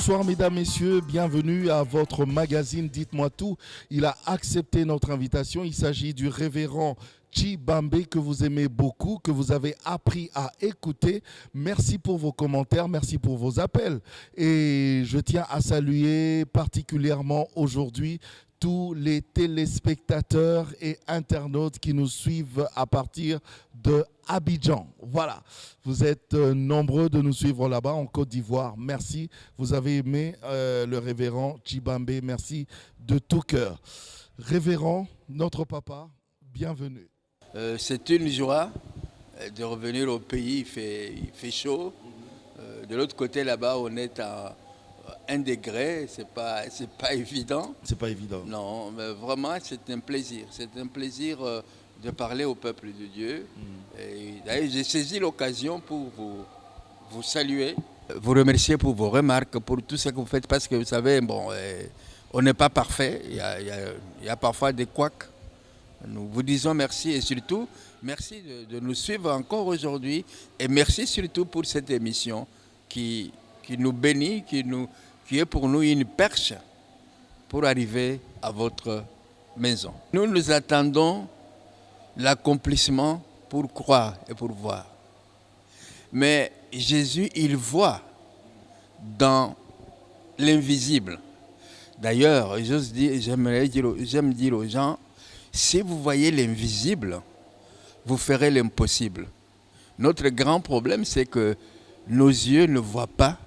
Bonsoir mesdames, messieurs, bienvenue à votre magazine Dites-moi tout. Il a accepté notre invitation. Il s'agit du révérend Tshibambe que vous aimez beaucoup, que vous avez appris à écouter. Merci pour vos commentaires, merci pour vos appels. Et je tiens à saluer particulièrement aujourd'hui tous les téléspectateurs et internautes qui nous suivent à partir de Abidjan. Voilà, vous êtes nombreux de nous suivre là-bas en Côte d'Ivoire. Merci, vous avez aimé le révérend Tshibambe, merci de tout cœur. Révérend, notre papa, bienvenue. C'est une joie de revenir au pays, il fait chaud. De l'autre côté là-bas, on est à 1 degré, c'est pas évident. C'est pas évident. Non, mais vraiment c'est un plaisir. C'est un plaisir de parler au peuple de Dieu. Et d'ailleurs, j'ai saisi l'occasion pour vous saluer, vous remercier pour vos remarques, pour tout ce que vous faites, parce que vous savez, on n'est pas parfait. Il y a parfois des couacs. Nous vous disons merci et surtout, merci de nous suivre encore aujourd'hui et merci surtout pour cette émission qui nous bénit, qui est pour nous une perche pour arriver à votre maison. Nous attendons l'accomplissement pour croire et pour voir. Mais Jésus, il voit dans l'invisible. D'ailleurs, j'aime dire aux gens, si vous voyez l'invisible, vous ferez l'impossible. Notre grand problème, c'est que nos yeux ne voient pas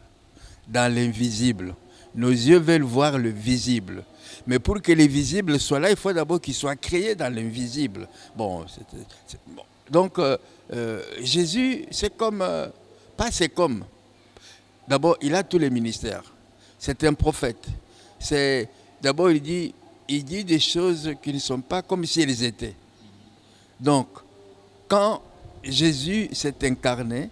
dans l'invisible. Nos yeux veulent voir le visible. Mais pour que le visible soit là, il faut d'abord qu'il soit créé dans l'invisible. Bon. Donc, Jésus, c'est comme... D'abord, il a tous les ministères. C'est un prophète. D'abord, il dit des choses qui ne sont pas comme si elles étaient. Donc, quand Jésus s'est incarné,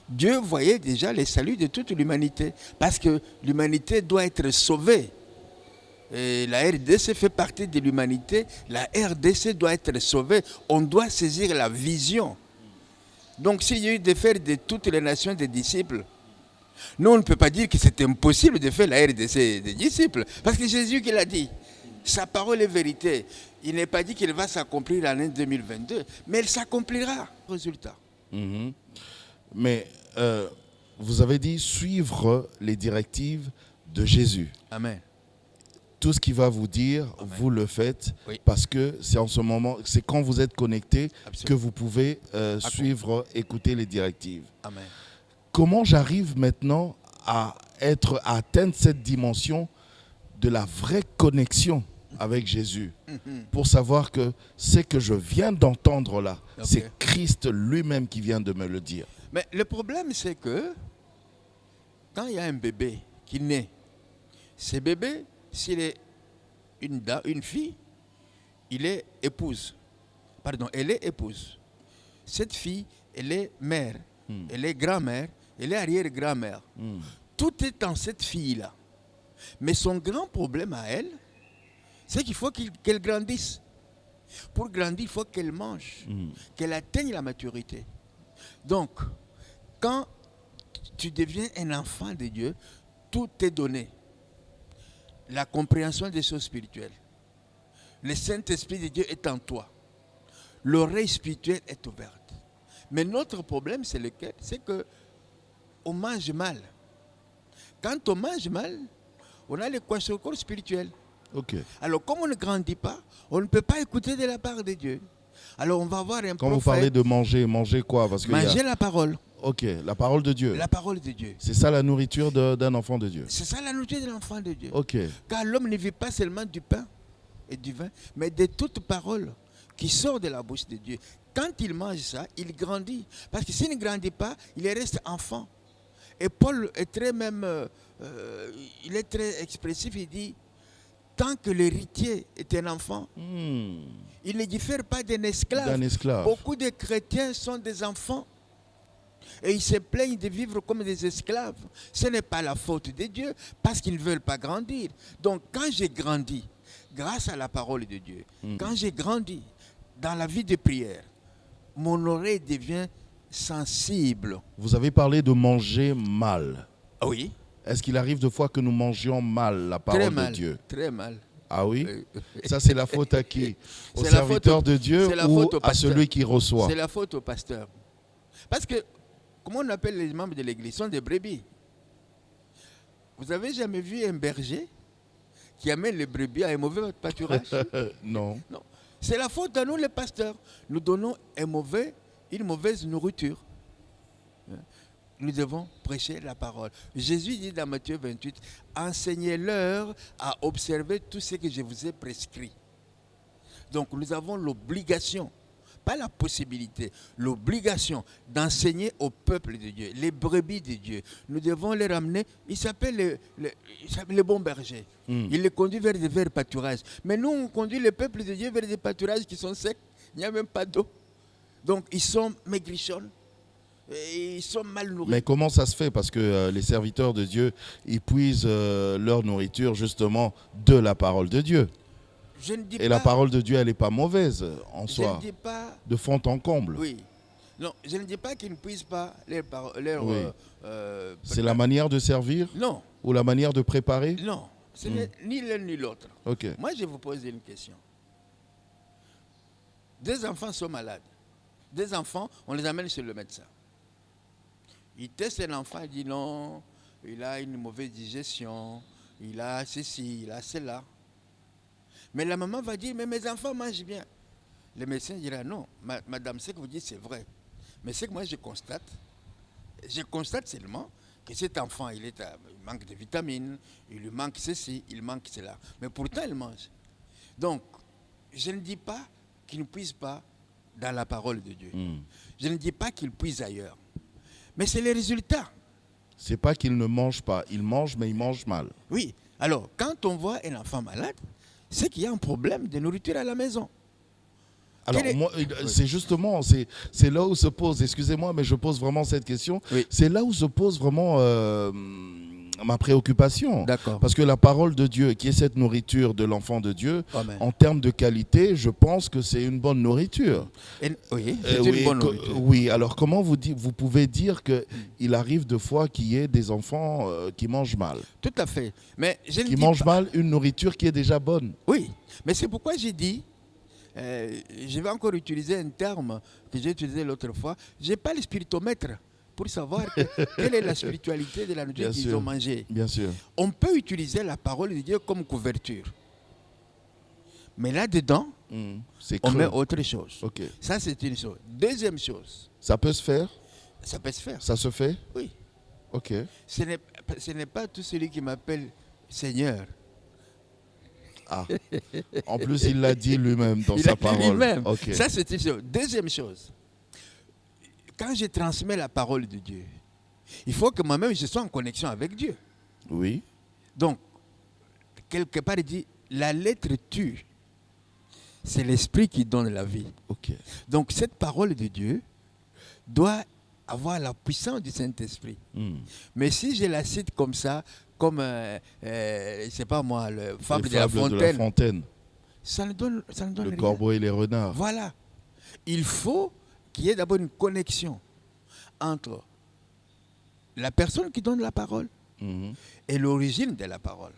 Dieu voyait déjà les saluts de toute l'humanité. Parce que l'humanité doit être sauvée. Et la RDC fait partie de l'humanité. La RDC doit être sauvée. On doit saisir la vision. Donc, s'il y a eu de faire de toutes les nations des disciples, nous, on ne peut pas dire que c'est impossible de faire la RDC des disciples. Parce que Jésus qui l'a dit. Sa parole est vérité. Il n'est pas dit qu'il va s'accomplir l'année 2022, mais elle s'accomplira. Résultat. Mais vous avez dit suivre les directives de Jésus. Amen. Tout ce qu'il va vous dire, amen, vous le faites, oui, parce que c'est en ce moment, c'est quand vous êtes connecté, absolument, que vous pouvez suivre, écouter les directives. Amen. Comment j'arrive maintenant à atteindre cette dimension de la vraie connexion avec Jésus, pour savoir que ce que je viens d'entendre là, okay, c'est Christ lui-même qui vient de me le dire. Mais le problème, c'est que quand il y a un bébé qui naît, ce bébé, s'il est une fille, elle est épouse. Cette fille, elle est mère, elle est grand-mère, elle est arrière-grand-mère. Tout est en cette fille-là. Mais son grand problème à elle, c'est qu'il faut qu'elle grandisse. Pour grandir, il faut qu'elle mange, qu'elle atteigne la maturité. Donc, quand tu deviens un enfant de Dieu, tout est donné. La compréhension des choses spirituelles. Le Saint-Esprit de Dieu est en toi. L'oreille spirituelle est ouverte. Mais notre problème, c'est lequel? C'est qu'on mange mal. Quand on mange mal, on a les kwashiorkor spirituels. Okay. Alors, comme on ne grandit pas, on ne peut pas écouter de la part de Dieu. Alors, on va voir un prophète. Quand vous parlez de manger quoi? Parce que manger la parole. Ok, la parole de Dieu. La parole de Dieu. C'est ça la nourriture d'un enfant de Dieu. C'est ça la nourriture de l'enfant de Dieu. Ok. Car l'homme ne vit pas seulement du pain et du vin, mais de toute parole qui sort de la bouche de Dieu. Quand il mange ça, il grandit. Parce que s'il ne grandit pas, il reste enfant. Et Paul est il est très expressif, il dit, tant que l'héritier est un enfant, il ne diffère pas d'un esclave. Beaucoup de chrétiens sont des enfants. Et ils se plaignent de vivre comme des esclaves. Ce n'est pas la faute de Dieu, parce qu'ils ne veulent pas grandir. Donc quand j'ai grandi, grâce à la parole de Dieu, quand j'ai grandi dans la vie de prière, mon oreille devient sensible. Vous avez parlé de manger mal. Oui. Est-ce qu'il arrive de fois que nous mangions mal la Très parole mal, de Dieu? très mal. Ah oui? Euh, Ça, c'est la faute à qui? Au C'est la faute serviteur de Dieu c'est la ou faute au à pasteur. celui qui reçoit? C'est la faute au pasteur. Parce que, comment on appelle les membres de l'église? Ce sont des brebis. Vous avez jamais vu un berger qui amène les brebis à un mauvais pâturage? Non. Non. C'est la faute à nous les pasteurs. Nous donnons une mauvaise nourriture. Nous devons prêcher la parole. Jésus dit dans Matthieu 28, enseignez-leur à observer tout ce que je vous ai prescrit. Donc nous avons l'obligation, pas la possibilité, l'obligation d'enseigner au peuple de Dieu, les brebis de Dieu. Nous devons les ramener. Il s'appelle le bon berger. Il les conduit vers des verts pâturages. Mais nous, on conduit le peuple de Dieu vers des pâturages qui sont secs. Il n'y a même pas d'eau. Donc ils sont maigrichons. Et ils sont mal nourris. Mais comment ça se fait? Parce que les serviteurs de Dieu, ils puisent leur nourriture justement de la parole de Dieu. Je ne dis Et pas, la parole de Dieu, elle n'est pas mauvaise en je soi, ne dis pas, de fond en comble. oui. Non, je ne dis pas qu'ils ne puissent pas Oui. C'est la manière de servir Non, ou la manière de préparer? non. Ce n'est ni l'un ni l'autre. Ok. Moi, je vous pose une question. Des enfants sont malades. Des enfants, on les amène chez le médecin. Il teste un enfant, il dit non, il a une mauvaise digestion, il a ceci, il a cela. Mais la maman va dire, mais mes enfants mangent bien. Le médecin dira, non, madame, ce que vous dites, c'est vrai. Mais ce que moi je constate seulement que cet enfant, il manque de vitamines, il lui manque ceci, il manque cela. Mais pourtant, il mange. Donc, je ne dis pas qu'il ne puise pas dans la parole de Dieu. Je ne dis pas qu'il puise ailleurs. Mais c'est les résultats. C'est pas qu'il ne mange pas, il mange, mais il mange mal. Oui. Alors, quand on voit un enfant malade, c'est qu'il y a un problème de nourriture à la maison. Alors, moi, c'est justement, c'est là où se pose, excusez-moi, mais je pose vraiment cette question, Oui. c'est là où se pose vraiment ma préoccupation. D'accord. Parce que la parole de Dieu, qui est cette nourriture de l'enfant de Dieu, Amen. en termes de qualité, je pense que c'est une bonne nourriture. Oui, c'est Oui, une bonne nourriture. oui, alors comment vous pouvez dire qu'il arrive de fois qu'il y ait des enfants qui mangent mal, Tout à fait. Mais je ne qui dis mangent pas- mal une nourriture qui est déjà bonne? Oui, mais c'est pourquoi j'ai dit, je vais encore utiliser un terme que j'ai utilisé l'autre fois, je n'ai pas le spiritomètre pour savoir quelle est la spiritualité de la nourriture Bien qu'ils sûr. ont mangée. Bien sûr. On peut utiliser la parole de Dieu comme couverture. Mais là-dedans, C'est on met creux. autre chose. Ok. Ça, c'est une chose. Deuxième chose, Ça peut se faire? ça peut se faire. Ça se fait? Oui. Ok. Ce n'est pas tout celui qui m'appelle Seigneur. Ah. En plus, il l'a dit lui-même dans Il sa a dit parole. lui-même. Ok. Ça, c'est une chose. Deuxième chose, quand je transmets la parole de Dieu, il faut que moi-même je sois en connexion avec Dieu. Oui. Donc, quelque part, il dit, la lettre tue. C'est l'esprit qui donne la vie. Ok. Donc, cette parole de Dieu doit avoir la puissance du Saint-Esprit. Mais si je la cite comme ça, comme, je ne sais pas moi, le fable Les de la fables fontaine, ça ne donne Le rien. corbeau et les renards. Voilà. Il faut qu'il y ait d'abord une connexion entre la personne qui donne la parole Mhm. et l'origine de la parole.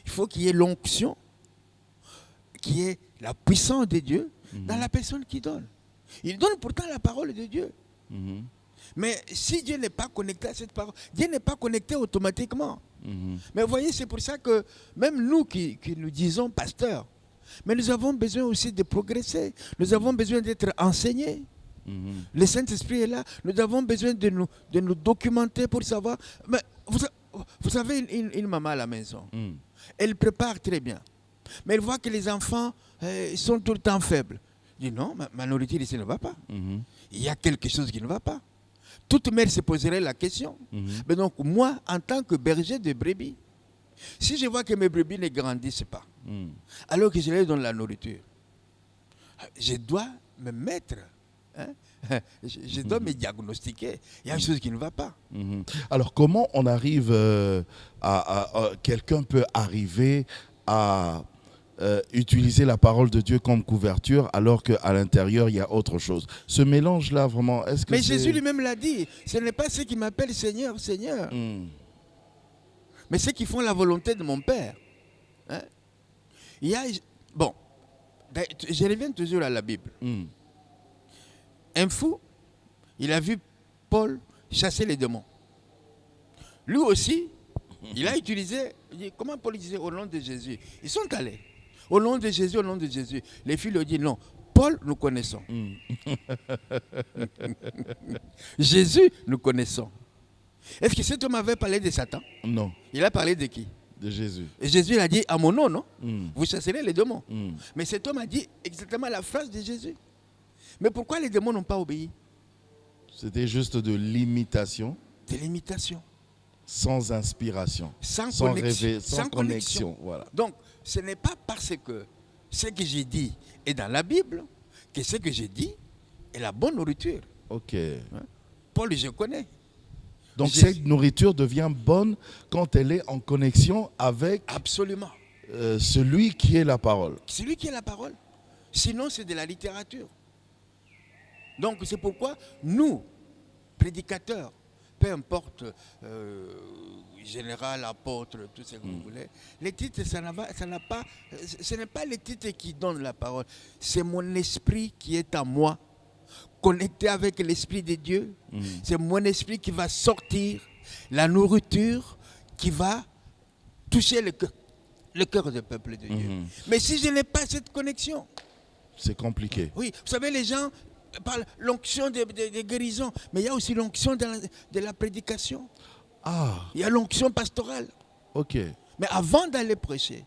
Il faut qu'il y ait l'onction, qu'il y ait la puissance de Dieu dans la personne qui donne. Il donne pourtant la parole de Dieu. Mhm. Mais si Dieu n'est pas connecté à cette parole, Dieu n'est pas connecté automatiquement. Mhm. Mais vous voyez, c'est pour ça que même nous qui nous disons pasteurs, mais nous avons besoin aussi de progresser. Nous avons besoin d'être enseignés. Mhm. Le Saint-Esprit est là. Nous avons besoin de nous documenter pour savoir. Mais vous avez une maman à la maison. Mhm. Elle prépare très bien. Mais elle voit que les enfants sont tout le temps faibles. Elle dit non, ma nourriture ici ne va pas. Mhm. Il y a quelque chose qui ne va pas. Toute mère se poserait la question. Mhm. Mais donc, moi, en tant que berger de brebis, si je vois que mes brebis ne grandissent pas, Mhm. alors que je leur donne la nourriture, je dois me mettre, hein, je dois me diagnostiquer. Il y a quelque chose qui ne va pas. Mhm. Alors, comment on arrive quelqu'un peut arriver à utiliser la parole de Dieu comme couverture alors qu'à l'intérieur, il y a autre chose? Ce mélange-là, vraiment, est-ce que Mais c'est... Jésus lui-même l'a dit, ce n'est pas ceux qui m'appellent Seigneur, Seigneur. Mhm. mais ceux qui font la volonté de mon Père. Hein? Il y a, bon, je reviens toujours à la Bible. Un fou, il a vu Paul chasser les démons. Lui aussi, il a utilisé, comment Paul disait, au nom de Jésus. Ils sont allés. Au nom de Jésus, au nom de Jésus. Les filles lui ont dit non. Paul, nous connaissons. Jésus, nous connaissons. Est-ce que cet homme avait parlé de Satan? Non. Il a parlé de qui? De Jésus. Et Jésus il a dit à mon nom, non? Vous chasserez les démons. Mais cet homme a dit exactement la phrase de Jésus. Mais pourquoi les démons n'ont pas obéi? C'était juste de l'imitation. De l'imitation. Sans inspiration. Sans connexion. Voilà. Donc, ce n'est pas parce que ce que j'ai dit est dans la Bible que ce que j'ai dit est la bonne nourriture. Ok. Hein? Paul, je connais. Donc cette nourriture devient bonne quand elle est en connexion avec absolument celui qui est la parole. Celui qui est la parole. Sinon, c'est de la littérature. Donc, c'est pourquoi nous, prédicateurs, peu importe, général, apôtre, tout ce que vous voulez, les titres, ce n'est pas les titres qui donnent la parole. C'est mon esprit qui est en moi, connecté avec l'Esprit de Dieu. C'est mon esprit qui va sortir la nourriture qui va toucher le cœur du peuple de Dieu. Mais si je n'ai pas cette connexion, c'est compliqué. Oui, vous savez, les gens parlent l'onction de guérison, mais il y a aussi l'onction de la prédication. Ah. Il y a l'onction pastorale. Ok. Mais avant d'aller prêcher,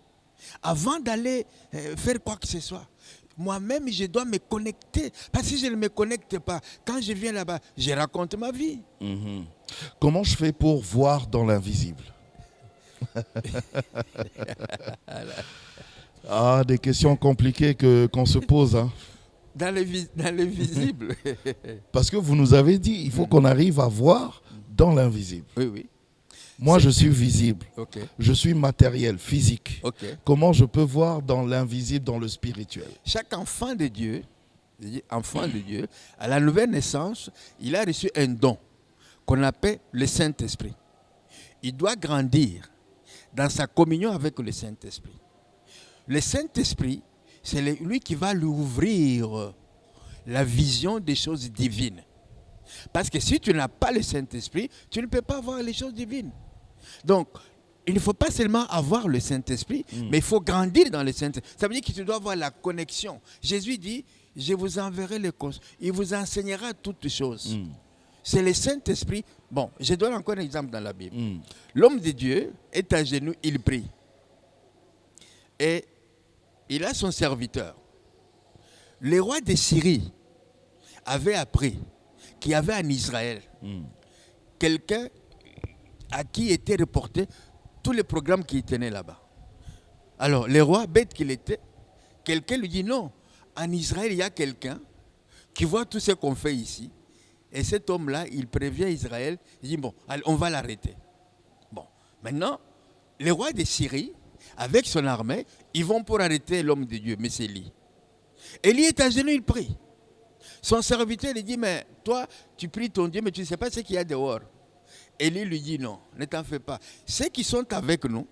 avant d'aller faire quoi que ce soit, moi-même, je dois me connecter. Parce que si je ne me connecte pas, quand je viens là-bas, je raconte ma vie. Comment je fais pour voir dans l'invisible? Ah, des questions compliquées qu'on se pose. Hein. Dans le visible. Parce que vous nous avez dit, il faut qu'on arrive à voir dans l'invisible. Oui, oui. Moi, je suis visible. Okay. Je suis matériel, physique. Okay. Comment je peux voir dans l'invisible, dans le spirituel? Chaque enfant de Dieu, à la nouvelle naissance, il a reçu un don qu'on appelle le Saint-Esprit. Il doit grandir dans sa communion avec le Saint-Esprit. Le Saint-Esprit, c'est lui qui va lui ouvrir la vision des choses divines. Parce que si tu n'as pas le Saint-Esprit, tu ne peux pas voir les choses divines. Donc, il ne faut pas seulement avoir le Saint-Esprit, mais il faut grandir dans le Saint-Esprit. Ça veut dire que tu dois avoir la connexion. Jésus dit, je vous enverrai le conseil. Il vous enseignera toutes choses. C'est le Saint-Esprit. Bon, je donne encore un exemple dans la Bible. L'homme de Dieu est à genoux, il prie. Et il a son serviteur. Le roi de Syrie avait appris qu'il y avait en Israël quelqu'un à qui était reporté tous les programmes qu'il tenait là-bas. Alors, le roi, bête qu'il était, quelqu'un lui dit non, en Israël, il y a quelqu'un qui voit tout ce qu'on fait ici. Et cet homme-là, il prévient Israël, il dit bon, allez, on va l'arrêter. Bon, maintenant, le roi de Syrie, avec son armée, ils vont pour arrêter l'homme de Dieu, mais c'est Élie. Élie est à genoux, il prie. Son serviteur lui dit, mais toi, tu pries ton Dieu, mais tu ne sais pas ce qu'il y a dehors. Élie lui dit, non, ne t'en fais pas. Ceux qui sont avec nous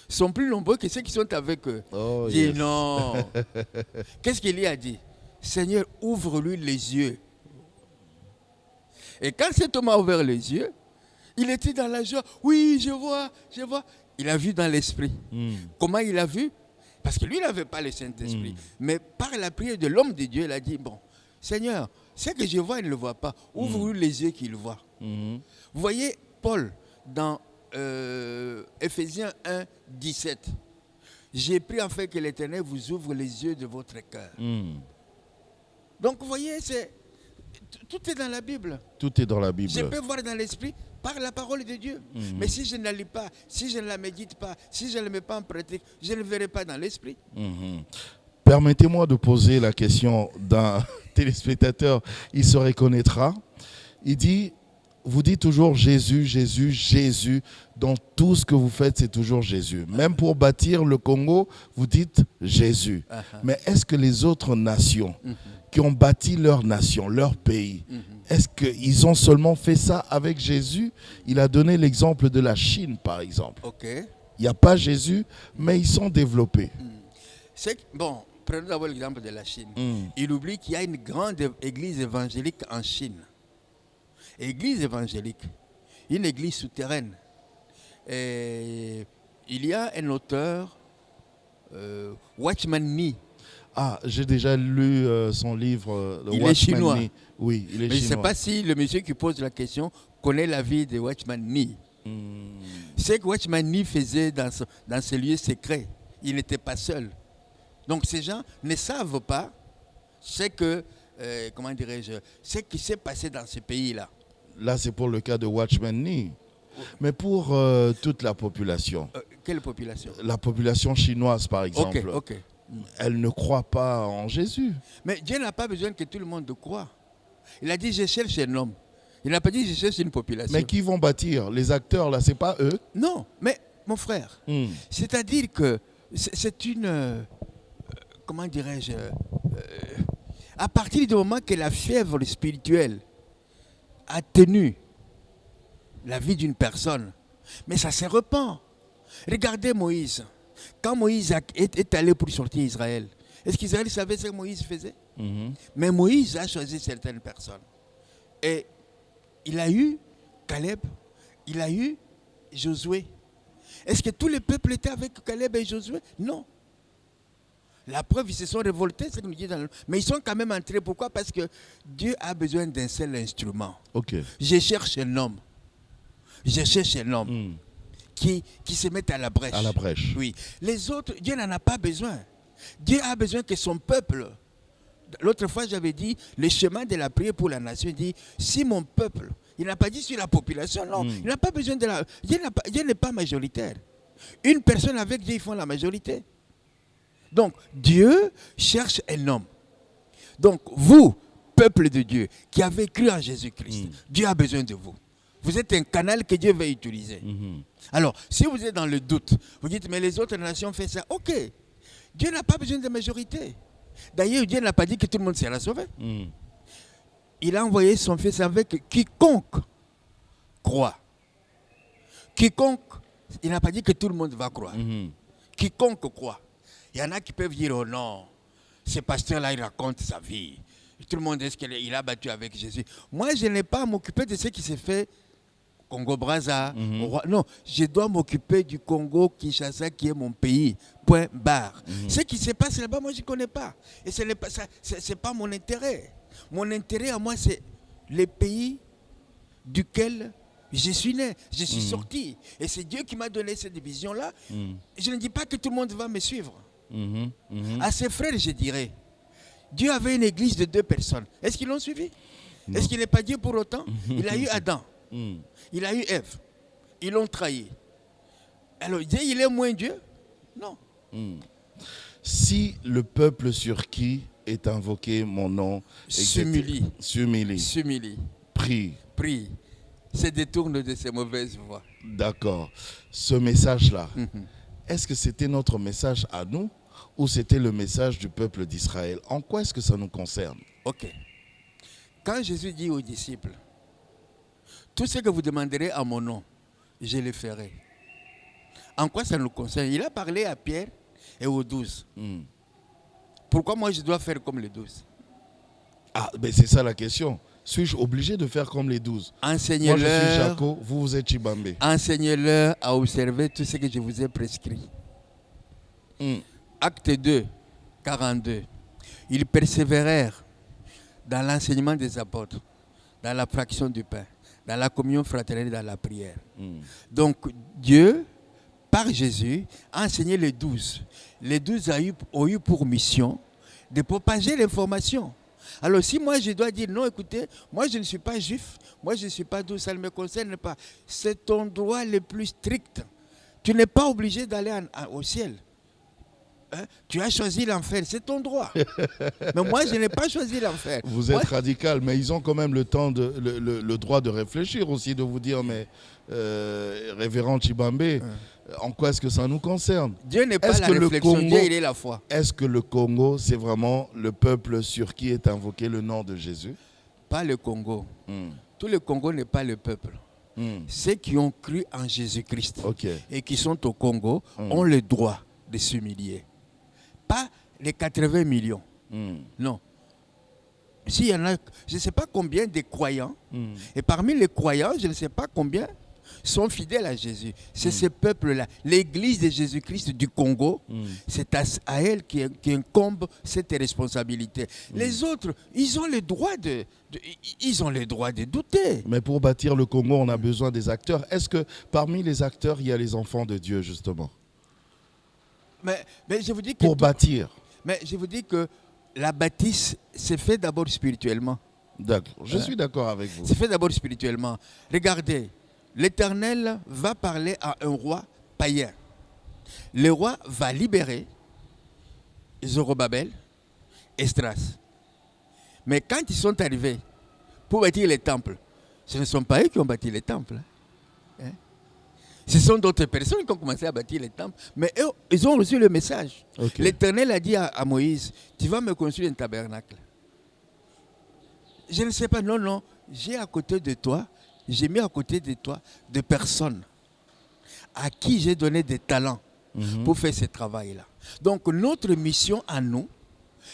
sont plus nombreux que ceux qui sont avec eux. Oh, il dit, non. Qu'est-ce qu'Élie a dit? Seigneur, ouvre-lui les yeux. Et quand cet homme a ouvert les yeux, il était dans la joie. Oui, je vois, je vois. Il a vu dans l'esprit. Comment il a vu? Parce que lui, il n'avait pas le Saint-Esprit. Mais par la prière de l'homme de Dieu, il a dit, bon, Seigneur, ce que je vois, il ne le voit pas. Ouvre-lui les yeux qu'il voit. Vous voyez Paul dans Ephésiens 1, 17. J'ai pris en fait que l'Éternel vous ouvre les yeux de votre cœur. Donc vous voyez, tout est dans la Bible. Tout est dans la Bible. Je peux voir dans l'esprit par la parole de Dieu. Mais si je ne la lis pas, si je ne la médite pas, si je ne la mets pas en pratique, je ne verrai pas dans l'esprit. Permettez-moi de poser la question d'un téléspectateur, il se reconnaîtra. Il dit, vous dites toujours Jésus, Jésus, Jésus. Dans tout ce que vous faites, c'est toujours Jésus. Même pour bâtir le Congo, vous dites Jésus. Mais est-ce que les autres nations qui ont bâti leur nation, leur pays, Est-ce qu'ils ont seulement fait ça avec Jésus? Il a donné l'exemple de la Chine, par exemple. Ok. Il n'y a pas Jésus, mais ils sont développés. Bon, prenons d'abord l'exemple de la Chine. Mm. Il oublie qu'il y a une grande église évangélique en Chine. Église évangélique, une église souterraine. Et il y a un auteur, Watchman Nee. Ah, j'ai déjà lu son livre. Il est chinois. Nee. Oui, il est Mais je ne sais chinois. pas si le monsieur qui pose la question connaît la vie de Watchman Nee. Ce que Watchman Nee faisait dans ce lieu secret, il n'était pas seul. Donc ces gens ne savent pas ce que, comment dirais-je, ce qui s'est passé dans ce pays-là. Là, c'est pour le cas de Watchman Nee. Mais pour toute la population, Quelle population? la population chinoise, par exemple, Ok. elle ne croit pas en Jésus. Mais Dieu n'a pas besoin que tout le monde croie. Il a dit, je cherche un homme. Il n'a pas dit, je cherche une population. Mais qui vont bâtir? Les acteurs, là, c'est pas eux? Non, mais mon frère, c'est-à-dire que c'est une... comment dirais-je, à partir du moment que la fièvre spirituelle a tenu la vie d'une personne, mais ça se repent. Regardez Moïse. Quand Moïse est allé pour sortir Israël, est-ce qu'Israël savait ce que Moïse faisait? Mais Moïse a choisi certaines personnes. Et il a eu Caleb, il a eu Josué. Est-ce que tous les peuples étaient avec Caleb et Josué? Non. La preuve, ils se sont révoltés, c'est ce qu'on nous dit dans le... Mais ils sont quand même entrés. Pourquoi? Parce que Dieu a besoin d'un seul instrument. Okay. Je cherche un homme. Je cherche un homme qui se mette à la brèche. À la brèche. Oui. Les autres, Dieu n'en a pas besoin. Dieu a besoin que son peuple... L'autre fois, j'avais dit, le chemin de la prière pour la nation, il dit, si mon peuple, il n'a pas dit sur la population, non, il n'a pas besoin de la... Dieu n'est pas majoritaire. Une personne avec Dieu, ils font la majorité. Donc, Dieu cherche un homme. Donc, vous, peuple de Dieu, qui avez cru en Jésus-Christ, Dieu a besoin de vous. Vous êtes un canal que Dieu va utiliser. Alors, si vous êtes dans le doute, vous dites, mais les autres nations font ça. Ok, Dieu n'a pas besoin de majorité. D'ailleurs, Dieu n'a pas dit que tout le monde sera sauvé. Il a envoyé son Fils avec quiconque croit. Quiconque, il n'a pas dit que tout le monde va croire. Quiconque croit. Il y en a qui peuvent dire, oh non, ce pasteur-là, il raconte sa vie. Tout le monde, est-ce qu'il a battu avec Jésus? Moi, je n'ai pas à m'occuper de ce qui s'est fait au Congo-Brazza. Non, je dois m'occuper du Congo-Kinshasa, qui est mon pays. Point barre. Ce qui se passe là-bas, moi, je ne connais pas. Et ce n'est pas mon intérêt. Mon intérêt à moi, c'est les pays duquel je suis né, je suis sorti. Et c'est Dieu qui m'a donné cette vision-là. Je ne dis pas que tout le monde va me suivre. À ses frères, je dirais, Dieu avait une église de 2 personnes. Est-ce qu'ils l'ont suivi? Est-ce qu'il n'est pas Dieu pour autant? Il a eu Adam. Il a eu Ève. Ils l'ont trahi. Alors, Dieu, il est moins Dieu? Non. Si le peuple sur qui est invoqué mon nom s'humilie, prie, se détourne de ses mauvaises voies. D'accord. Ce message-là, est-ce que c'était notre message à nous ou c'était le message du peuple d'Israël? En quoi est-ce que ça nous concerne? Ok. Quand Jésus dit aux disciples, tout ce que vous demanderez à mon nom, je le ferai. En quoi ça nous concerne? Il a parlé à Pierre et aux 12. Pourquoi moi je dois faire comme les 12? Ah, ben c'est ça la question. Suis-je obligé de faire comme les 12? Moi, je suis Jaco, vous êtes Chibambé. Enseignez-leur à observer tout ce que je vous ai prescrit. Acte 2, 42. Ils persévérèrent dans l'enseignement des apôtres, dans la fraction du pain, dans la communion fraternelle et dans la prière. Donc, Dieu, par Jésus, a enseigné les 12. Les 12 ont eu pour mission de propager l'information. Alors si moi je dois dire non, écoutez, moi je ne suis pas juif, moi je ne suis pas d'où, ça ne me concerne pas. C'est ton droit le plus strict. Tu n'es pas obligé d'aller au ciel. Tu as choisi l'enfer, c'est ton droit. Mais moi je n'ai pas choisi l'enfer. Vous êtes radical, mais ils ont quand même le temps, le droit de réfléchir aussi, de vous dire, mais révérend Chibambé, en quoi est-ce que ça nous concerne? Dieu n'est pas la réflexion, Dieu il est la foi. Est-ce que le Congo, c'est vraiment le peuple sur qui est invoqué le nom de Jésus? pas le Congo. Tout le Congo n'est pas le peuple. Ceux qui ont cru en Jésus-Christ et qui sont au Congo ont le droit de s'humilier. Pas les 80 millions. Non. S'il y en a, je ne sais pas combien de croyants, et parmi les croyants, je ne sais pas combien sont fidèles à Jésus. C'est ce peuple-là. L'église de Jésus-Christ du Congo, c'est à elle qui incombe cette responsabilité. Les autres, ils ont le droit de douter. Mais pour bâtir le Congo, on a besoin des acteurs. Est-ce que parmi les acteurs, il y a les enfants de Dieu, justement? Mais je vous dis que pour bâtir. Mais je vous dis que la bâtisse, c'est fait d'abord spirituellement. D'accord. Je suis d'accord avec vous. C'est fait d'abord spirituellement. Regardez, l'Éternel va parler à un roi païen. Le roi va libérer Zorobabel, Esdras. Mais quand ils sont arrivés pour bâtir les temples, ce ne sont pas eux qui ont bâti les temples. Hein? Ce sont d'autres personnes qui ont commencé à bâtir les temples. Mais eux, ils ont reçu le message. L'Éternel a dit à Moïse, tu vas me construire un tabernacle. Je ne sais pas, non, j'ai à côté de toi, j'ai mis à côté de toi des personnes à qui j'ai donné des talents pour faire ce travail-là. Donc notre mission à nous,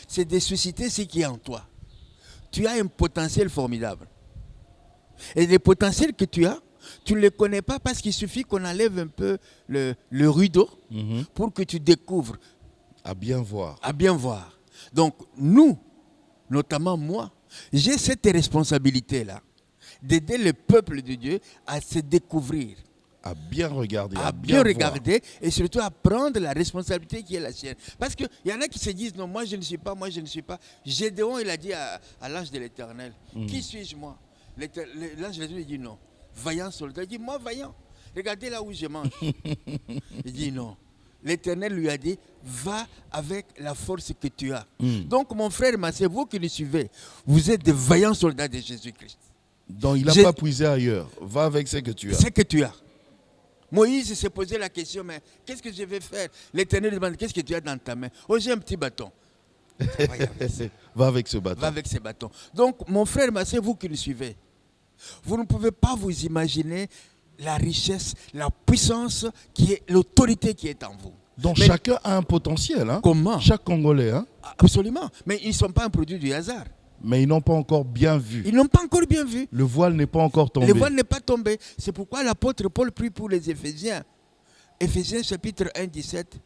c'est de susciter ce qui est en toi. Tu as un potentiel formidable. Et le potentiel que tu as, tu ne le connais pas parce qu'il suffit qu'on enlève un peu le rideau pour que tu découvres. À bien voir. À bien voir. Donc nous, notamment moi, j'ai cette responsabilité-là d'aider le peuple de Dieu à se découvrir. À bien regarder. À bien regarder et surtout à prendre la responsabilité qui est la sienne. Parce qu'il y en a qui se disent, non, moi je ne suis pas. Gédéon, il a dit à l'ange de l'Éternel, qui suis-je moi? L'ange de l'Éternel dit non. Vaillant soldat, il dit, moi vaillant. Regardez là où je mange. Il dit non. L'Éternel lui a dit, va avec la force que tu as. Donc mon frère, ma sœur, vous qui le suivez, vous êtes des vaillants soldats de Jésus-Christ. Donc il n'a pas puisé ailleurs. Va avec ce que tu as. Ce que tu as. Moïse s'est posé la question, mais qu'est-ce que je vais faire? L'Éternel demande, qu'est-ce que tu as dans ta main? Oh, j'ai un petit bâton. Va avec ce bâton. Va avec ce bâton. Donc, mon frère, ma soeur, vous qui le suivez, vous ne pouvez pas vous imaginer la richesse, la puissance, l'autorité qui est en vous. Donc chacun a un potentiel. Hein? Comment? Chaque Congolais. Hein? Absolument. Mais ils ne sont pas un produit du hasard. Mais ils n'ont pas encore bien vu. Ils n'ont pas encore bien vu. Le voile n'est pas encore tombé. Le voile n'est pas tombé. C'est pourquoi l'apôtre Paul prie pour les Éphésiens. Éphésiens chapitre 1, 17.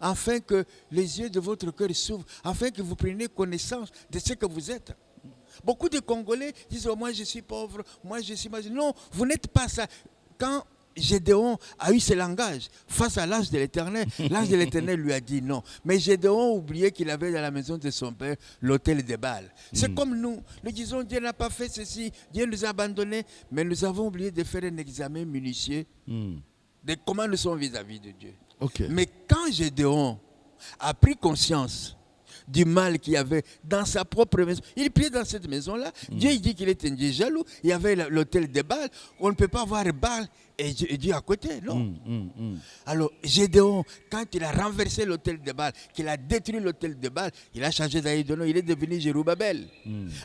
Afin que les yeux de votre cœur s'ouvrent, afin que vous preniez connaissance de ce que vous êtes. Beaucoup de Congolais disent, oh, moi je suis pauvre, moi je suis... Non, vous n'êtes pas ça. Quand Gédéon a eu ce langage face à l'ange de l'Éternel, l'ange de l'Éternel lui a dit non. Mais Gédéon oubliait qu'il avait dans la maison de son père l'autel de Baal. C'est comme nous disons, Dieu n'a pas fait ceci, Dieu nous a abandonnés, mais nous avons oublié de faire un examen minutieux de comment nous sommes vis-à-vis de Dieu. Mais quand Gédéon a pris conscience du mal qu'il y avait dans sa propre maison. Il priait dans cette maison-là. Dieu il dit qu'il est un Dieu jaloux. Il y avait l'autel de Baal. On ne peut pas voir Baal et Dieu à côté. Non. Alors, Gédéon, quand il a renversé l'autel de Baal, qu'il a détruit l'autel de Baal, il a changé d'idole. Il est devenu Jérubbabel.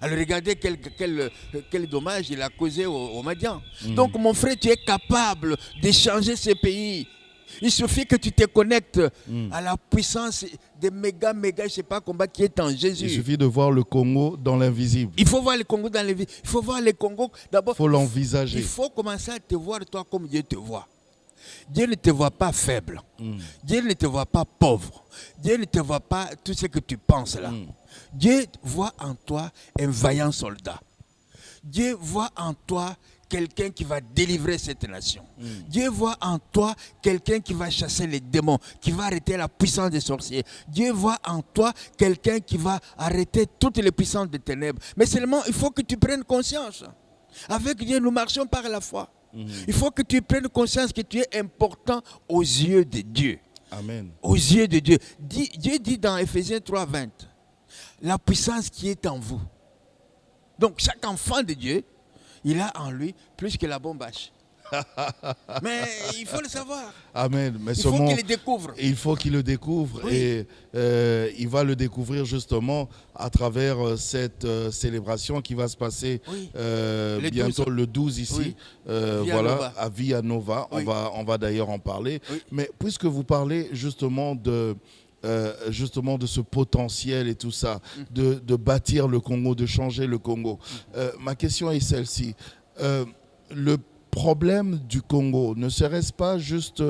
Alors, regardez quel dommage il a causé aux Madians. Donc, mon frère, tu es capable de changer ce pays. Il suffit que tu te connectes à la puissance des méga, je ne sais pas combien qui est en Jésus. Il suffit de voir le Congo dans l'invisible. Il faut voir le Congo dans l'invisible. Il faut voir le Congo d'abord. Il faut l'envisager. Il faut commencer à te voir toi comme Dieu te voit. Dieu ne te voit pas faible. Dieu ne te voit pas pauvre. Dieu ne te voit pas tout ce que tu penses là. Dieu voit en toi un vaillant soldat. Dieu voit en toi quelqu'un qui va délivrer cette nation. Dieu voit en toi quelqu'un qui va chasser les démons, qui va arrêter la puissance des sorciers. Dieu voit en toi quelqu'un qui va arrêter toutes les puissances des ténèbres. Mais seulement, il faut que tu prennes conscience. Avec Dieu, nous marchons par la foi. Il faut que tu prennes conscience que tu es important aux yeux de Dieu. Amen. Aux yeux de Dieu. Dieu dit dans Éphésiens 3, 20, la puissance qui est en vous. Donc, chaque enfant de Dieu, il a en lui plus que la bombache. Mais il faut le savoir. Amen. Mais Il faut seulement, qu'il le découvre. il faut qu'il le découvre. Oui. Et il va le découvrir justement à travers cette célébration qui va se passer Oui. bientôt 12. le 12 ici. Oui. Via Voilà, Nova. à Via Nova. Oui. On va d'ailleurs en parler. Oui. Mais puisque vous parlez justement de ce potentiel et tout ça, de bâtir le Congo, de changer le Congo. Ma question est celle-ci. Le problème du Congo, ne serait-ce pas juste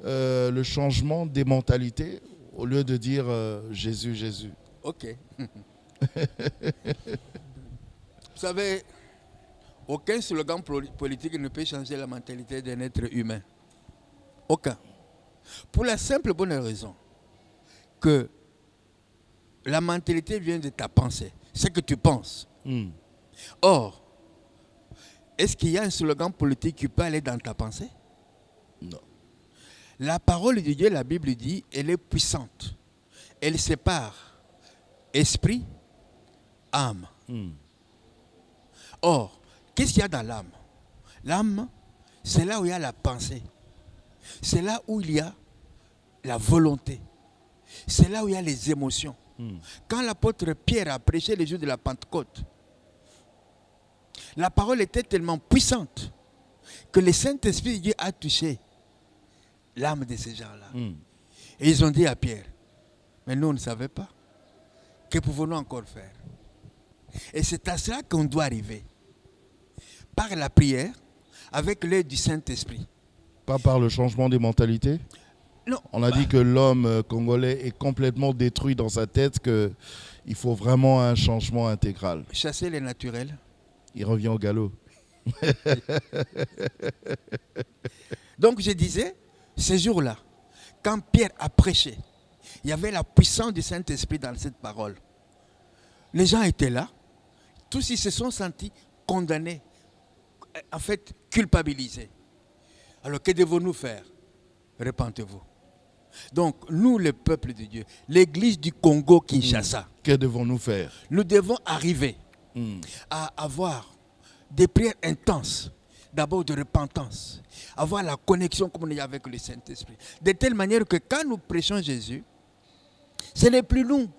le changement des mentalités au lieu de dire Jésus, Jésus? Ok. Vous savez, aucun slogan politique ne peut changer la mentalité d'un être humain. Aucun. Pour la simple bonne raison que la mentalité vient de ta pensée, ce que tu penses. Or, est-ce qu'il y a un slogan politique qui peut aller dans ta pensée? Non. La parole de Dieu, la Bible dit, elle est puissante. Elle sépare esprit, âme. Or, qu'est-ce qu'il y a dans l'âme? L'âme, c'est là où il y a la pensée. C'est là où il y a la volonté. C'est là où il y a les émotions. Quand l'apôtre Pierre a prêché les jours de la Pentecôte, la parole était tellement puissante que le Saint-Esprit de Dieu a touché l'âme de ces gens-là. Et ils ont dit à Pierre, mais nous on ne savait pas. Que pouvons-nous encore faire? Et c'est à cela qu'on doit arriver. Par la prière, avec l'aide du Saint-Esprit. Pas par le changement des mentalités? Non. On a dit que l'homme congolais est complètement détruit dans sa tête, qu'il faut vraiment un changement intégral. Chasser les naturels. Il revient au galop. Donc je disais, ces jours-là, quand Pierre a prêché, il y avait la puissance du Saint-Esprit dans cette parole. Les gens étaient là, tous ils se sont sentis condamnés, en fait culpabilisés. Alors que devons-nous faire? Repentez-vous. Donc nous, le peuple de Dieu, l'église du Congo-Kinshasa, Que devons-nous faire? nous devons arriver à avoir des prières intenses, d'abord de repentance, avoir la connexion comme on est avec le Saint-Esprit, de telle manière que quand nous prêchons Jésus, ce n'est plus nous.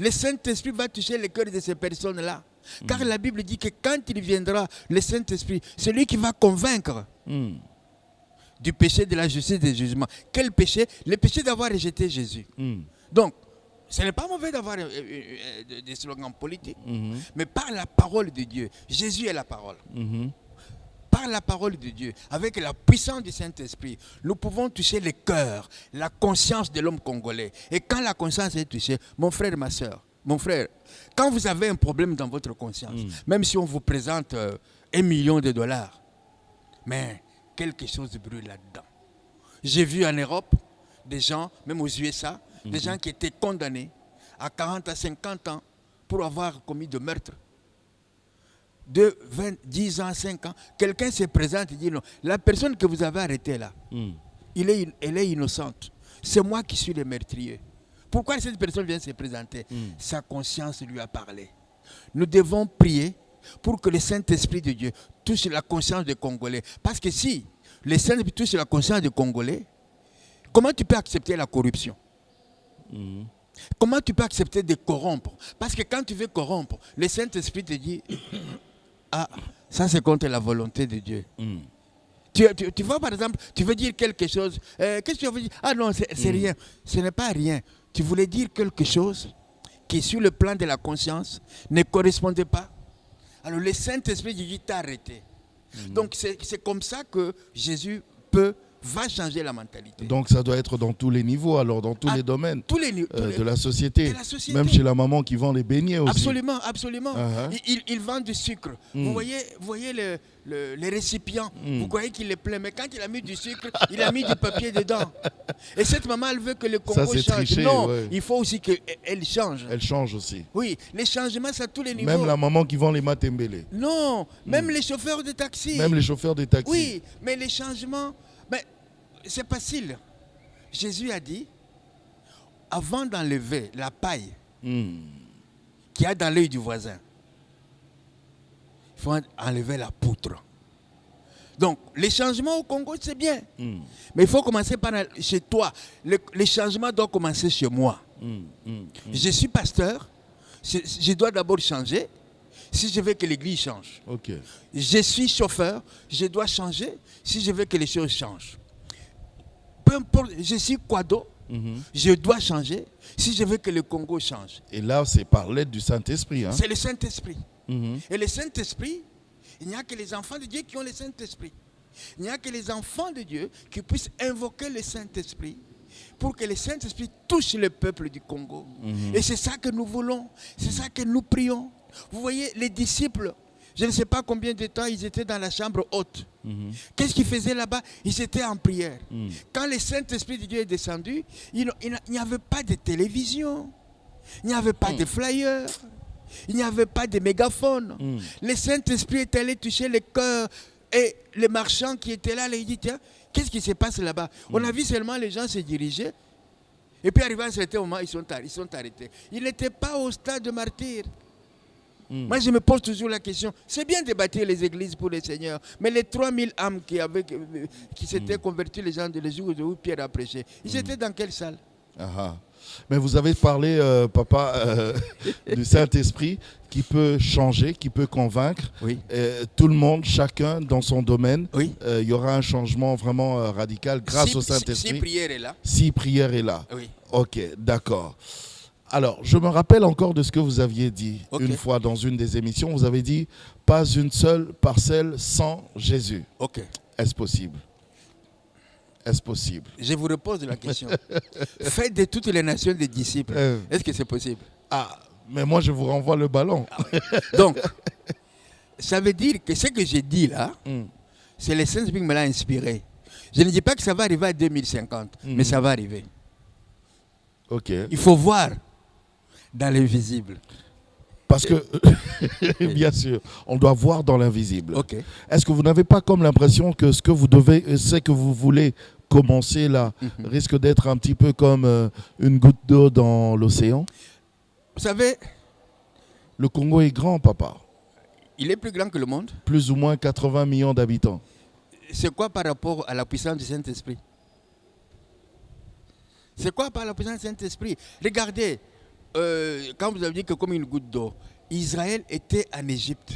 Le Saint-Esprit va toucher le cœur de ces personnes-là. Car la Bible dit que quand il viendra, le Saint-Esprit, c'est lui qui va convaincre du péché, de la justice, du jugement. Quel péché? Le péché d'avoir rejeté Jésus. Donc, ce n'est pas mauvais d'avoir des slogans politiques, mais par la parole de Dieu. Jésus est la parole. Par la parole de Dieu, avec la puissance du Saint-Esprit, nous pouvons toucher le cœur, la conscience de l'homme congolais. Et quand la conscience est touchée, mon frère, ma soeur, mon frère, quand vous avez un problème dans votre conscience, même si on vous présente $1 million, mais quelque chose brûle là-dedans. J'ai vu en Europe des gens, même aux USA, des gens qui étaient condamnés à 40 à 50 ans pour avoir commis de meurtre. De 20, 10 ans, 5 ans, quelqu'un se présente et dit non, la personne que vous avez arrêtée là, elle est innocente. C'est moi qui suis le meurtrier. Pourquoi cette personne vient se présenter? Sa conscience lui a parlé. Nous devons prier pour que le Saint-Esprit de Dieu touche la conscience des Congolais. Parce que si le Saint-Esprit touche la conscience des Congolais, comment tu peux accepter la corruption? Comment tu peux accepter de corrompre? Parce que quand tu veux corrompre, le Saint-Esprit te dit, ah, ça c'est contre la volonté de Dieu. Tu vois, par exemple, tu veux dire quelque chose. Qu'est-ce que tu veux dire? Ah non, c'est rien. Ce n'est pas rien. Tu voulais dire quelque chose qui, sur le plan de la conscience, ne correspondait pas. Alors le Saint-Esprit dit, t'a arrêté. Donc c'est comme ça que Jésus va changer la mentalité. Donc ça doit être dans tous les niveaux, alors dans tous les domaines de la société. Même chez la maman qui vend les beignets aussi. Absolument, absolument. Il vend du sucre. Vous voyez les récipients, vous croyez qu'il est plein, mais quand il a mis du sucre, il a mis du papier dedans. Et cette maman, elle veut que le Congo change. Triché, non, il faut aussi qu'elle change. Elle change aussi. Oui, les changements, c'est à tous les niveaux. Même la maman qui vend les matembele. Non, même les chauffeurs de taxi. Même les chauffeurs de taxi. Oui, mais les changements, c'est facile. Jésus a dit, avant d'enlever la paille qu'il y a dans l'œil du voisin, il faut enlever la poutre. Donc, les changements au Congo, c'est bien. Mais il faut commencer par chez toi. Les changements doivent commencer chez moi. Je suis pasteur. Je dois d'abord changer si je veux que l'église change. Ok. Je suis chauffeur. Je dois changer si je veux que les choses changent. Peu importe, je suis quado. Je dois changer si je veux que le Congo change. Et là, c'est par l'aide du Saint-Esprit. Hein? C'est le Saint-Esprit. Et le Saint-Esprit, il n'y a que les enfants de Dieu qui ont le Saint-Esprit. Il n'y a que les enfants de Dieu qui puissent invoquer le Saint-Esprit pour que le Saint-Esprit touche le peuple du Congo. Et c'est ça que nous voulons. C'est ça que nous prions. Vous voyez, les disciples, je ne sais pas combien de temps ils étaient dans la chambre haute. Qu'est-ce qu'ils faisaient là-bas? Ils étaient en prière. Quand le Saint-Esprit de Dieu est descendu, il n'y avait pas de télévision. Il n'y avait pas de flyers. Il n'y avait pas de mégaphone. Le Saint-Esprit est allé toucher le cœur. Et les marchands qui étaient là, ils disent, tiens, qu'est-ce qui se passe là-bas? On a vu seulement les gens se diriger. Et puis arrivé à un certain moment, ils sont arrêtés. Ils n'étaient pas au stade de martyr. Moi, je me pose toujours la question. C'est bien de bâtir les églises pour le Seigneur. Mais les 3000 âmes qui s'étaient converties les gens de les jours où Pierre a prêché, ils étaient dans quelle salle? Mais vous avez parlé, papa, du Saint-Esprit qui peut changer, qui peut convaincre. Oui. Tout le monde, chacun dans son domaine. Oui. Il y aura un changement vraiment radical grâce au Saint-Esprit. Si prière est là. Si prière est là. Oui. Ok, d'accord. Alors, je me rappelle encore de ce que vous aviez dit une fois dans une des émissions. Vous avez dit, pas une seule parcelle sans Jésus. Ok. Est-ce possible? Est-ce possible? Je vous repose la question. Faites de toutes les nations des disciples. Est-ce que c'est possible? Mais moi, je vous renvoie le ballon. Donc, ça veut dire que ce que j'ai dit là, c'est le Saint-Esprit qui me l'a inspiré. Je ne dis pas que ça va arriver à 2050, mais ça va arriver. Ok. Il faut voir dans l'invisible. Parce que, bien sûr, on doit voir dans l'invisible. Ok. Est-ce que vous n'avez pas comme l'impression que ce que vous voulez commencer là, risque d'être un petit peu comme une goutte d'eau dans l'océan? Vous savez, le Congo est grand, papa. Il est plus grand que le monde. Plus ou moins 80 millions d'habitants. C'est quoi par rapport à la puissance du Saint-Esprit? C'est quoi par la puissance du Saint-Esprit? Regardez, quand vous avez dit que comme une goutte d'eau, Israël était en Égypte.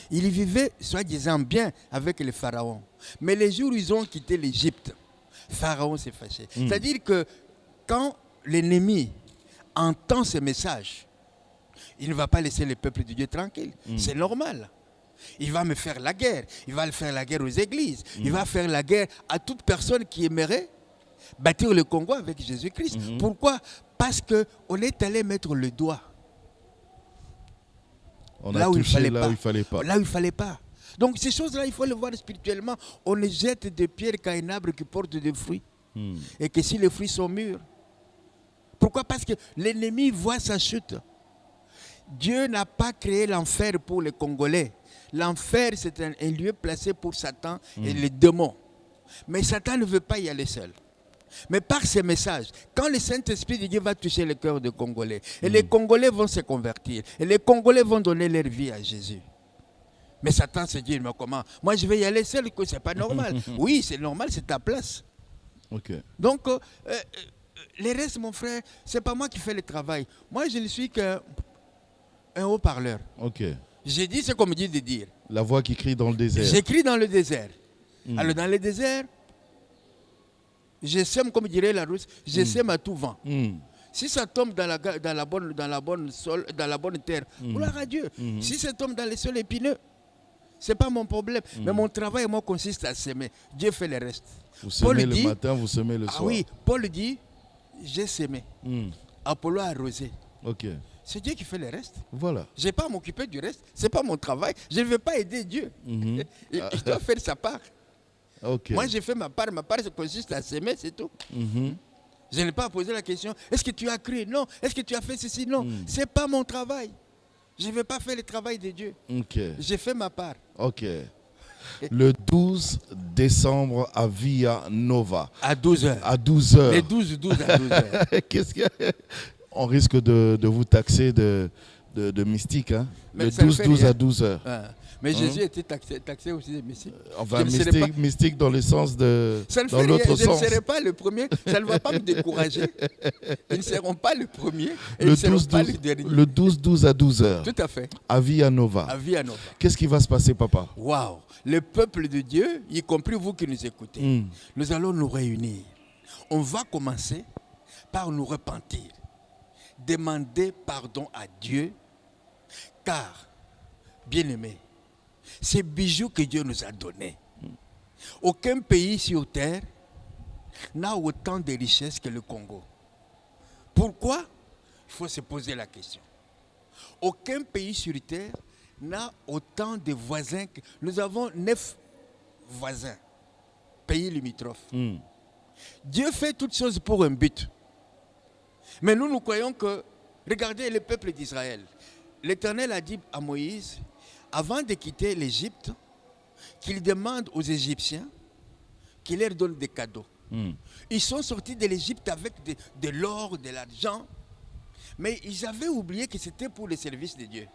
Il vivait, soi-disant, bien avec les pharaons. Mais les jours où ils ont quitté l'Égypte, Pharaon s'est fâché. C'est-à-dire que quand l'ennemi entend ce message, il ne va pas laisser le peuple de Dieu tranquille. C'est normal. Il va me faire la guerre. Il va faire la guerre aux églises. Il va faire la guerre à toute personne qui aimerait bâtir le Congo avec Jésus-Christ. Pourquoi? Parce qu'on est allé mettre le doigt là où il fallait pas. Là où il fallait pas. Donc ces choses-là, il faut les voir spirituellement. On ne jette des pierres qu'à un arbre qui porte des fruits. Et que si les fruits sont mûrs. Pourquoi? Parce que l'ennemi voit sa chute. Dieu n'a pas créé l'enfer pour les Congolais. L'enfer, c'est un lieu placé pour Satan et les démons. Mais Satan ne veut pas y aller seul. Mais par ces messages, quand le Saint-Esprit de Dieu va toucher le cœur des Congolais, et les Congolais vont se convertir, et les Congolais vont donner leur vie à Jésus. Mais Satan se dit, mais comment? Moi, je vais y aller seul, que c'est pas normal. Oui, c'est normal, c'est ta place. Okay. Donc, les restes, mon frère, c'est pas moi qui fais le travail. Moi, je ne suis qu'un haut-parleur. Okay. J'ai dit ce qu'on me dit de dire. La voix qui crie dans le désert. J'écris dans le désert. Alors, dans le désert, je sème, comme dirait la Russe, je sème à tout vent. Si ça tombe dans la bonne terre, gloire à Dieu. Si ça tombe dans les sols épineux, ce n'est pas mon problème. Mais mon travail, moi, consiste à s'aimer. Dieu fait le reste. Vous semez le matin, vous semez le soir. Ah oui, Paul dit, j'ai sémé. Apollo a arrosé. Ok. C'est Dieu qui fait le reste. Voilà. Je n'ai pas à m'occuper du reste. Ce n'est pas mon travail. Je ne veux pas aider Dieu. Il doit faire sa part. Okay. Moi, j'ai fait ma part. Ma part, ça consiste à s'aimer, c'est tout. Je n'ai pas à poser la question, est-ce que tu as cru? Non. Est-ce que tu as fait ceci? Non. Ce n'est pas mon travail. Je ne vais pas faire le travail de Dieu. Okay. J'ai fait ma part. Ok. Le 12 décembre à Via Nova. À 12h. À 12h. Les 12 à 12h. Qu'est-ce que... On risque de vous taxer de de mystique, hein? Mais Le ça ne 12, fait 12 rien. à 12 heures. Mais Jésus était taxé aussi de mystique. Enfin, Je ne serai pas- mystique dans le sens de... Ça ne dans fait rien, l'autre je ne sens. serai pas le premier, ça ne va pas me décourager. Ils ne seront pas le premier et ils Le ne seront 12, pas 12, le dernier. le 12, 12 à 12 heures. Tout à fait, À Via Nova. à Via Nova. Qu'est-ce qui va se passer, papa? Waouh, le peuple de Dieu, y compris vous qui nous écoutez, nous allons nous réunir. On va commencer par nous repentir, demander pardon à Dieu, car, bien-aimés, ces bijoux que Dieu nous a donnés, aucun pays sur terre n'a autant de richesses que le Congo. Pourquoi? Il faut se poser la question. Aucun pays sur terre n'a autant de voisins que... Nous avons 9 voisins, pays limitrophes. Dieu fait toutes choses pour un but. Mais nous croyons que, regardez le peuple d'Israël. L'Éternel a dit à Moïse, avant de quitter l'Égypte, qu'il demande aux Égyptiens qu'il leur donne des cadeaux. Ils sont sortis de l'Égypte avec de l'or, de l'argent, mais ils avaient oublié que c'était pour le service de Dieu.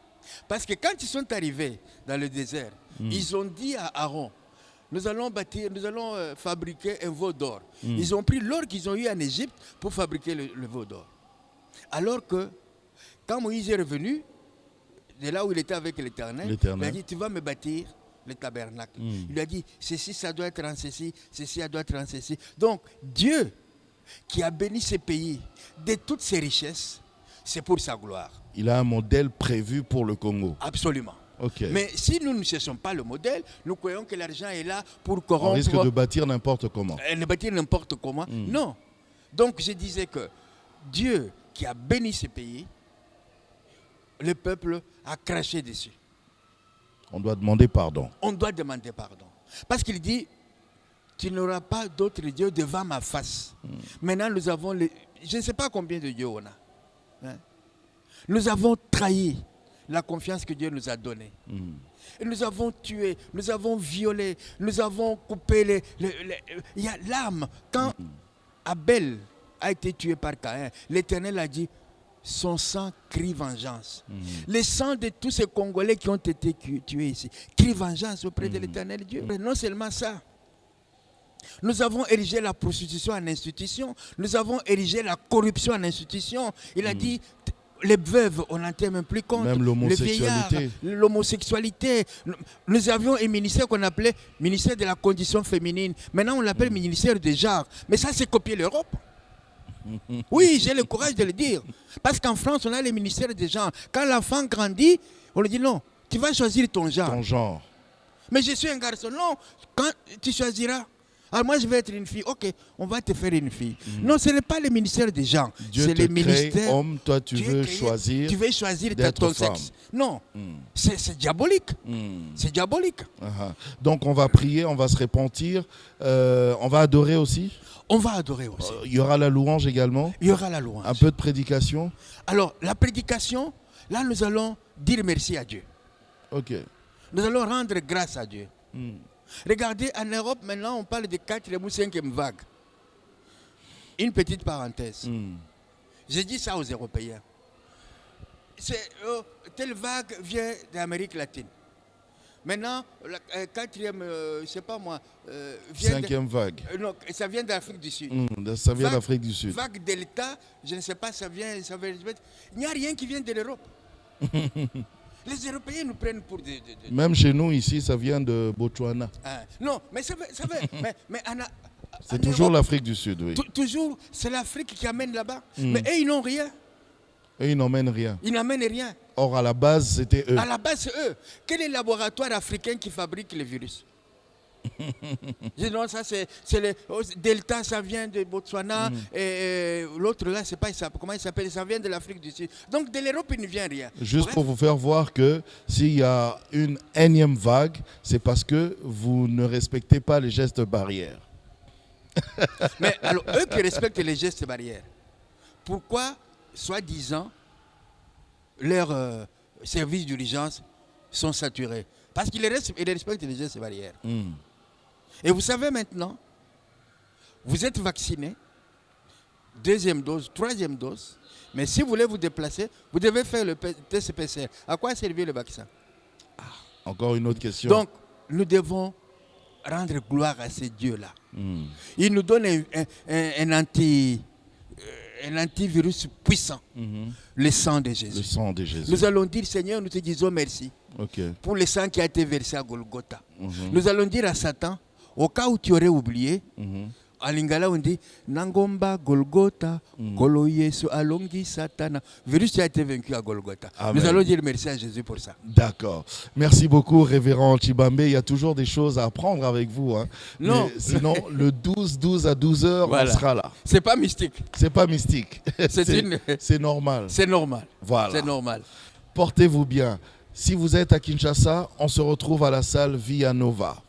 Parce que quand ils sont arrivés dans le désert, ils ont dit à Aaron, nous allons fabriquer un veau d'or. Ils ont pris l'or qu'ils ont eu en Égypte pour fabriquer le veau d'or. Alors que, quand Moïse est revenu, de là où il était avec l'Éternel, il a dit, tu vas me bâtir le tabernacle. Il lui a dit, ceci, ça doit être en ceci, ceci, ça doit être en ceci. Donc, Dieu, qui a béni ces pays de toutes ses richesses, c'est pour sa gloire. Il a un modèle prévu pour le Congo. Absolument. Okay. Mais si nous ne cherchons pas le modèle, nous croyons que l'argent est là pour corrompre. On risque de bâtir n'importe comment. De bâtir n'importe comment. Non. Donc, je disais que Dieu, qui a béni ces pays, le peuple a craché dessus. On doit demander pardon. On doit demander pardon. Parce qu'il dit, tu n'auras pas d'autre Dieu devant ma face. Maintenant, nous avons, je ne sais pas combien de dieux on a. Hein? Nous avons trahi la confiance que Dieu nous a donnée. Et nous avons tué, nous avons violé, nous avons coupé il y a l'âme. Quand Abel a été tué par Caïn, l'Éternel a dit, son sang crie vengeance. Le sang de tous ces Congolais qui ont été tués ici crie vengeance auprès de l'Éternel Dieu. Et non seulement ça, nous avons érigé la prostitution en institution, nous avons érigé la corruption en institution. Il a dit, les veuves, on n'en tient même plus compte. Même l'homosexualité. L'homosexualité. Nous avions un ministère qu'on appelait ministère de la condition féminine. Maintenant, on l'appelle ministère des genres. Mais ça, c'est copier l'Europe. Oui, j'ai le courage de le dire. Parce qu'en France, on a le ministère des genres. Quand l'enfant grandit, on lui dit non, tu vas choisir ton genre. Ton genre. Mais je suis un garçon. Non, quand tu choisiras. Alors moi, je vais être une fille. Ok, on va te faire une fille. Non, ce n'est pas le ministère des genres. Dieu te crée homme, toi tu veux choisir. Tu veux choisir ton sexe. Non, c'est diabolique. C'est diabolique. Donc on va prier, on va se repentir. On va adorer aussi. On va adorer aussi. Il y aura la louange également. Il y aura la louange. Un peu de prédication. Alors, la prédication, là, nous allons dire merci à Dieu. Ok. Nous allons rendre grâce à Dieu. Regardez, en Europe, maintenant, on parle de 4e ou 5e vague. Une petite parenthèse. J'ai dit ça aux Européens. Telle vague vient d'Amérique latine. Maintenant, la 4e, je ne sais pas moi, vient 5e vague. Non, ça vient d'Afrique du Sud. Ça vient d'Afrique du Sud. Vague Delta, je ne sais pas, ça vient. Il n'y a rien qui vient de l'Europe. Les Européens nous prennent pour des... Même chez nous, ici, ça vient de Botswana. Non, mais ça veut... mais c'est toujours l'Afrique du Sud, oui. Toujours, c'est l'Afrique qui amène là-bas. Mais eux, ils n'ont rien. Et ils n'emmènent rien. Ils n'amènent rien. Or, à la base, c'était eux. À la base, c'est eux. Quel est le laboratoire africain qui fabrique les virus? Non, ça c'est le Delta, ça vient de Botswana. Et l'autre là, c'est pas ça. Comment il s'appelle? Ça vient de l'Afrique du Sud. Donc de l'Europe, il ne vient rien. Juste pour vous faire voir que s'il y a une énième vague, c'est parce que vous ne respectez pas les gestes barrières. Mais alors, eux qui respectent les gestes barrières, pourquoi, soi-disant, leurs services d'urgence sont saturés? Parce qu'ils respectent les gestes barrières. Et vous savez maintenant, vous êtes vacciné. deuxième dose, troisième dose. Mais si vous voulez vous déplacer, vous devez faire le test PCR. À quoi servir le vaccin? Encore une autre question. Donc, nous devons rendre gloire à ces dieux-là. Il nous donne un antivirus puissant, le sang de Jésus. Le sang de Jésus. Nous allons dire, Seigneur, nous te disons merci pour le sang qui a été versé à Golgotha. Nous allons dire à Satan, au cas où tu aurais oublié, en lingala on dit Nangomba Golgotha, Kolo Yesu alongi Satana. Le virus a été vaincu à Golgotha. Amen. Nous allons dire merci à Jésus pour ça. D'accord. Merci beaucoup, révérend Tshibambe. Il y a toujours des choses à apprendre avec vous. Hein. Non. Mais sinon, le 12 à 12 heures, Voilà. on sera là. C'est pas mystique. C'est pas mystique. C'est C'est normal. C'est normal. Voilà. C'est normal. Portez-vous bien. Si vous êtes à Kinshasa, on se retrouve à la salle Via Nova.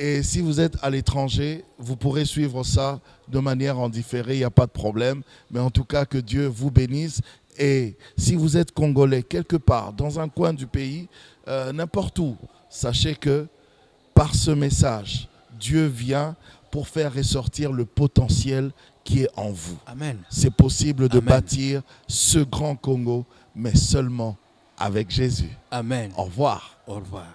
Et si vous êtes à l'étranger, vous pourrez suivre ça de manière en différé, il n'y a pas de problème. Mais en tout cas, que Dieu vous bénisse. Et si vous êtes congolais quelque part, dans un coin du pays, n'importe où, sachez que par ce message, Dieu vient pour faire ressortir le potentiel qui est en vous. Amen. C'est possible de Amen. bâtir ce grand Congo, mais seulement avec Jésus. Amen. Au revoir. Au revoir.